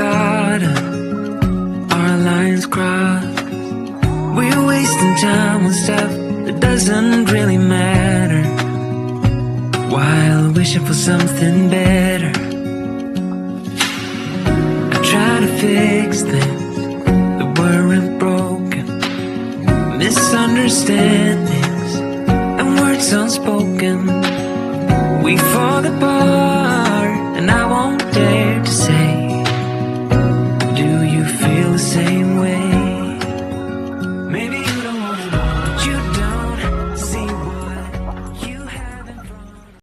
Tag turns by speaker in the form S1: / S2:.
S1: forgotten, our lines crossed. We're wasting time on stuff that doesn't really matter, while wishing for something better. I try to fix things that weren't broken, misunderstandings and words unspoken. We fall apart